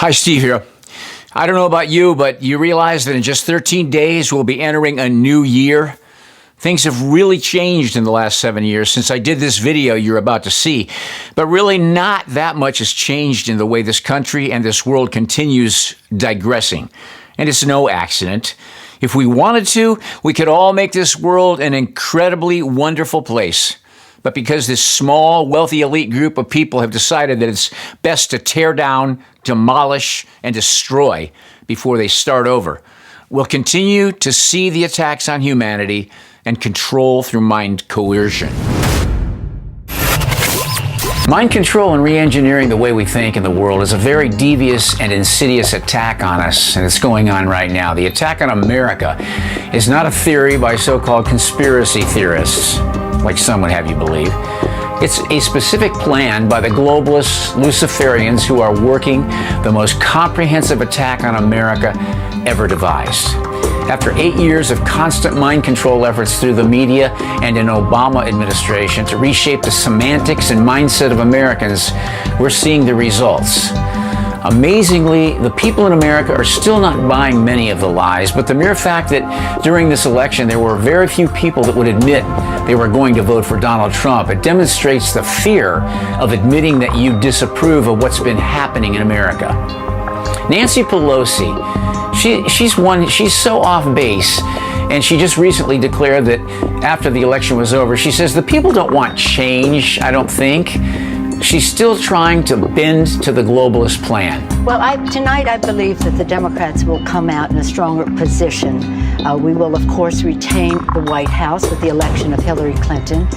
Hi, Steve here. I don't know about you, but you realize that in just 13 days, we'll be entering a new year. Things have really changed in the last 7 years since I did this video you're about to see. But really not that much has changed in the way this country and this world continues digressing. And it's no accident. If we wanted to, we could all make this world an incredibly wonderful place. But because this small, wealthy elite group of people have decided that it's best to tear down, demolish, and destroy before they start over, we'll continue to see the attacks on humanity and control through mind coercion. Mind control and re-engineering the way we think in the world is a very devious and insidious attack on us, and it's going on right now. The attack on America is not a theory by so-called conspiracy theorists, like some would have you believe. It's a specific plan by the globalists, Luciferians, who are working the most comprehensive attack on America ever devised. After 8 years of constant mind control efforts through the media and an Obama administration to reshape the semantics and mindset of Americans, we're seeing the results. Amazingly, the people in America are still not buying many of the lies, but the mere fact that during this election there were very few people that would admit they were going to vote for Donald Trump, it demonstrates the fear of admitting that you disapprove of what's been happening in America. Nancy Pelosi, she's so off base, and she just recently declared that after the election was over, she says the people don't want change, I don't think. She's still trying to bend to the globalist plan. Well, tonight I believe that the Democrats will come out in a stronger position. We will, of course, retain the White House with the election of Hillary Clinton.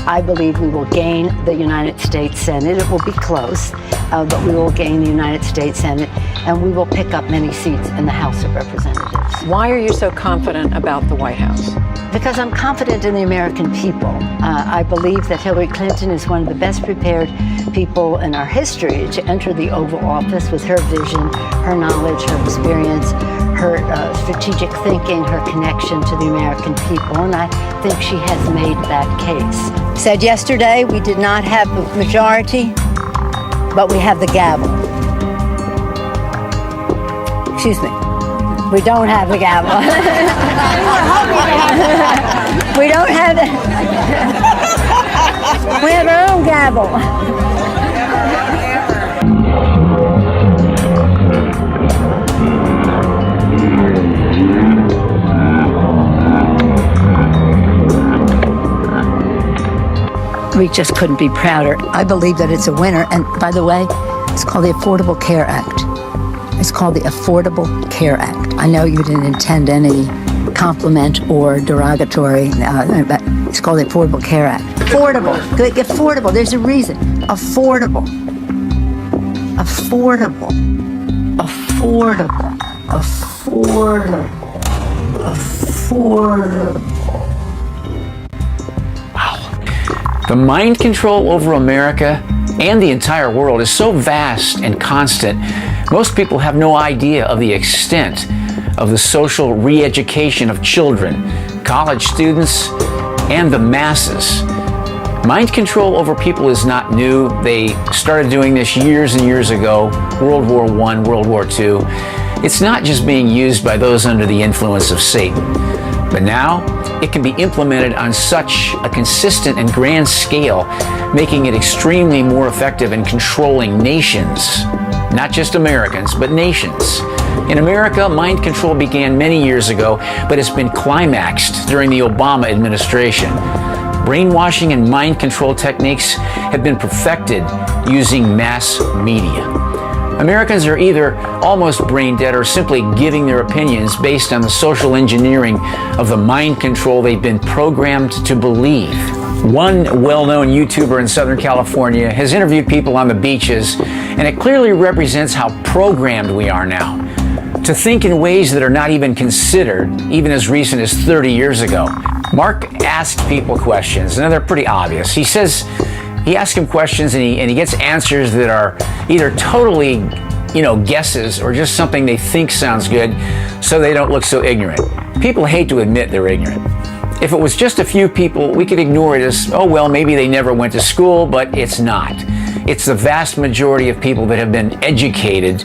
I believe we will gain the United States Senate. It will be close, but we will gain the United States Senate, and we will pick up many seats in the House of Representatives. Why are you so confident about the White House? Because I'm confident in the American people. I believe that Hillary Clinton is one of the best prepared people in our history to enter the Oval Office with her vision, her knowledge, her experience, her strategic thinking, her connection to the American people, and I think she has made that case. Said yesterday we did not have the majority, but we have the gavel. Excuse me. We don't have the gavel. We don't have the... We have our own gavel. We just couldn't be prouder. I believe that it's a winner. And by the way, it's called the Affordable Care Act. It's called the Affordable Care Act. I know you didn't intend any compliment or derogatory, but it's called the Affordable Care Act. Affordable, good, affordable, there's a reason. Affordable, affordable, affordable, affordable, affordable. The mind control over America and the entire world is so vast and constant, most people have no idea of the extent of the social re-education of children, college students, and the masses. Mind control over people is not new. They started doing this years and years ago, World War I, World War II. It's not just being used by those under the influence of Satan, but now it can be implemented on such a consistent and grand scale, making it extremely more effective in controlling nations. Not just Americans, but nations. In America, mind control began many years ago, but it's been climaxed during the Obama administration. Brainwashing and mind control techniques have been perfected using mass media. Americans are either almost brain dead or simply giving their opinions based on the social engineering of the mind control they've been programmed to believe. One well-known YouTuber in Southern California has interviewed people on the beaches, and it clearly represents how programmed we are now to think in ways that are not even considered, even as recent as 30 years ago. Mark asked people questions, and they're pretty obvious. He asks him questions, and he gets answers that are either totally, guesses or just something they think sounds good, so they don't look so ignorant. People hate to admit they're ignorant. If it was just a few people, we could ignore it as, oh, well, maybe they never went to school, but it's not. It's the vast majority of people that have been educated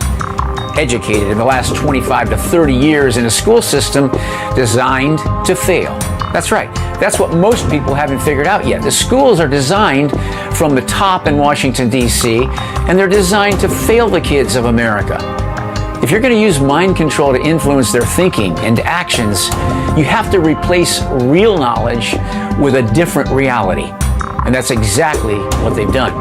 educated in the last 25 to 30 years in a school system designed to fail. That's right. That's what most people haven't figured out yet. The schools are designed from the top in Washington, D.C., and they're designed to fail the kids of America. If you're going to use mind control to influence their thinking and actions, you have to replace real knowledge with a different reality. And that's exactly what they've done.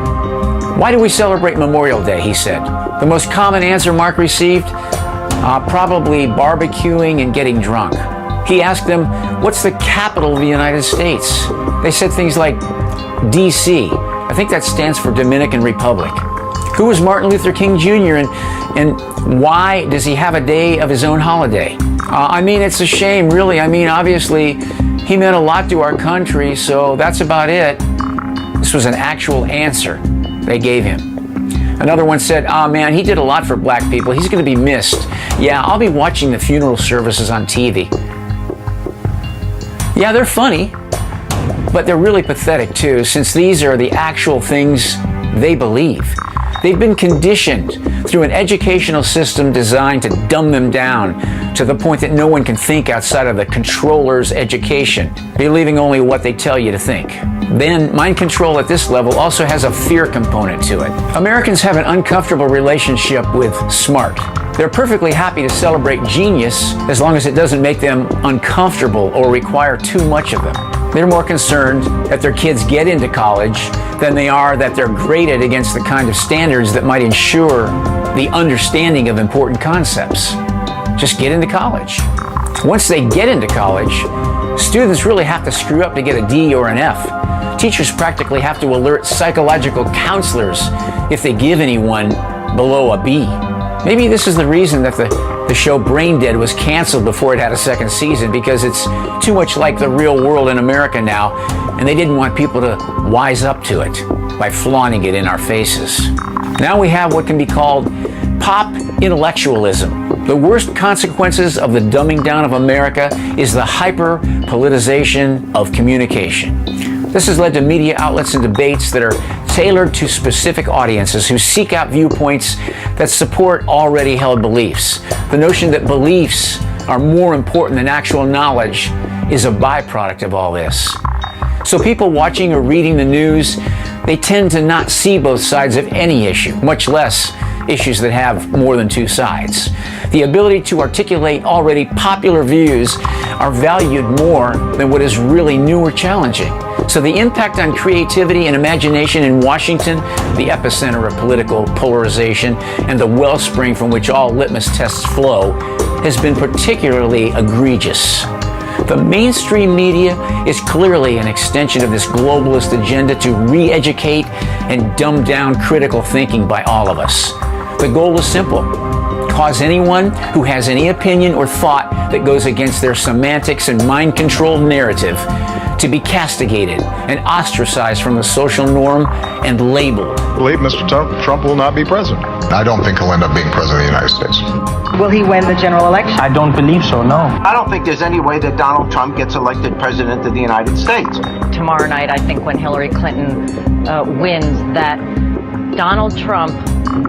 Why do we celebrate Memorial Day, he said. The most common answer Mark received? Probably barbecuing and getting drunk. He asked them, what's the capital of the United States? They said things like D.C. I think that stands for Dominican Republic. Who was Martin Luther King Jr. and why does he have a day of his own holiday? It's a shame, really. Obviously, he meant a lot to our country, so that's about it. This was an actual answer they gave him. Another one said, man, he did a lot for black people. He's going to be missed. Yeah, I'll be watching the funeral services on TV. Yeah, they're funny, but they're really pathetic too, since these are the actual things they believe. They've been conditioned through an educational system designed to dumb them down to the point that no one can think outside of the controller's education, believing only what they tell you to think. Then, mind control at this level also has a fear component to it. Americans have an uncomfortable relationship with smart. They're perfectly happy to celebrate genius as long as it doesn't make them uncomfortable or require too much of them. They're more concerned that their kids get into college than they are that they're graded against the kind of standards that might ensure the understanding of important concepts. Just get into college. Once they get into college, students really have to screw up to get a D or an F. Teachers practically have to alert psychological counselors if they give anyone below a B. Maybe this is the reason that the show Brain Dead was canceled before it had a second season, because it's too much like the real world in America now, and they didn't want people to wise up to it by flaunting it in our faces. Now we have what can be called pop intellectualism. The worst consequences of the dumbing down of America is the hyper-politicization of communication. This has led to media outlets and debates that are tailored to specific audiences who seek out viewpoints that support already held beliefs. The notion that beliefs are more important than actual knowledge is a byproduct of all this. So people watching or reading the news, they tend to not see both sides of any issue, much less issues that have more than two sides. The ability to articulate already popular views are valued more than what is really new or challenging. So the impact on creativity and imagination in Washington, the epicenter of political polarization and the wellspring from which all litmus tests flow, has been particularly egregious. The mainstream media is clearly an extension of this globalist agenda to re-educate and dumb down critical thinking by all of us. The goal is simple: cause anyone who has any opinion or thought that goes against their semantics and mind-controlled narrative to be castigated and ostracized from the social norm and labeled. I believe Mr. Trump will not be president. I don't think he'll end up being president of the United States. Will he win the general election? I don't believe so, no. I don't think there's any way that Donald Trump gets elected president of the United States. Tomorrow night, I think when Hillary Clinton wins, that Donald Trump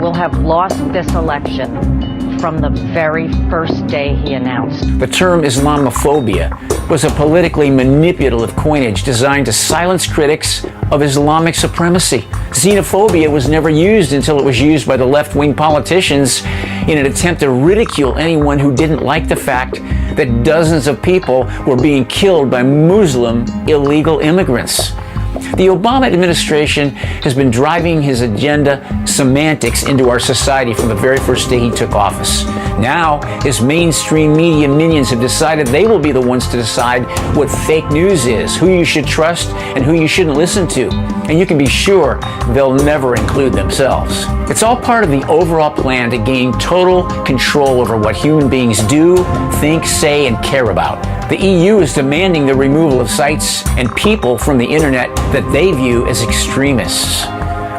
will have lost this election from the very first day he announced. The term Islamophobia was a politically manipulative coinage designed to silence critics of Islamic supremacy. Xenophobia was never used until it was used by the left-wing politicians in an attempt to ridicule anyone who didn't like the fact that dozens of people were being killed by Muslim illegal immigrants. The Obama administration has been driving his agenda semantics into our society from the very first day he took office. Now, his mainstream media minions have decided they will be the ones to decide what fake news is, who you should trust, and who you shouldn't listen to. And you can be sure they'll never include themselves. It's all part of the overall plan to gain total control over what human beings do, think, say, and care about. The EU is demanding the removal of sites and people from the internet that they view as extremists.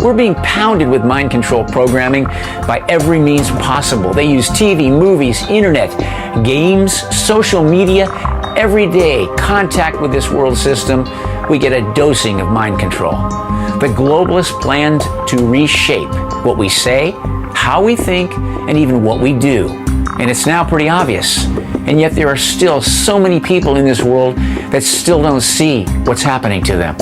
We're being pounded with mind control programming by every means possible. They use TV, movies, internet, games, social media. Every day, contact with this world system, we get a dosing of mind control. The globalists planned to reshape what we say, how we think, and even what we do. And it's now pretty obvious. And yet there are still so many people in this world that still don't see what's happening to them.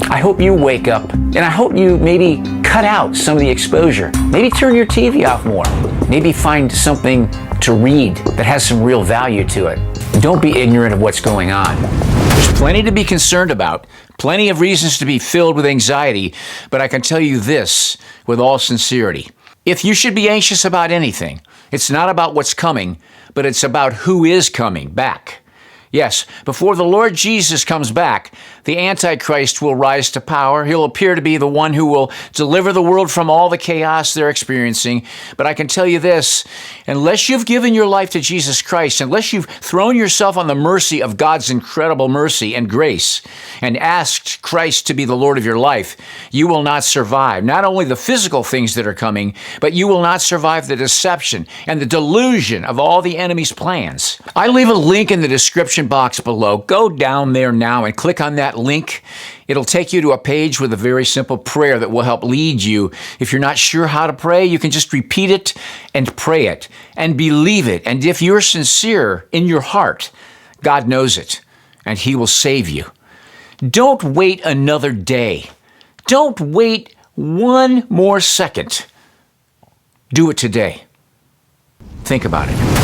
I hope you wake up, and I hope you maybe cut out some of the exposure. Maybe turn your TV off more. Maybe find something to read that has some real value to it. Don't be ignorant of what's going on. There's plenty to be concerned about, plenty of reasons to be filled with anxiety, but I can tell you this with all sincerity. If you should be anxious about anything, it's not about what's coming, but it's about who is coming back. Yes, before the Lord Jesus comes back, the Antichrist will rise to power. He'll appear to be the one who will deliver the world from all the chaos they're experiencing. But I can tell you this, unless you've given your life to Jesus Christ, unless you've thrown yourself on the mercy of God's incredible mercy and grace and asked Christ to be the Lord of your life, you will not survive not only the physical things that are coming, but you will not survive the deception and the delusion of all the enemy's plans. I leave a link in the description box below. Go down there now and click on that link. It'll take you to a page with a very simple prayer that will help lead you. If you're not sure how to pray, you can just repeat it and pray it and believe it. And if you're sincere in your heart, God knows it and He will save you. Don't wait another day. Don't wait one more second. Do it today. Think about it.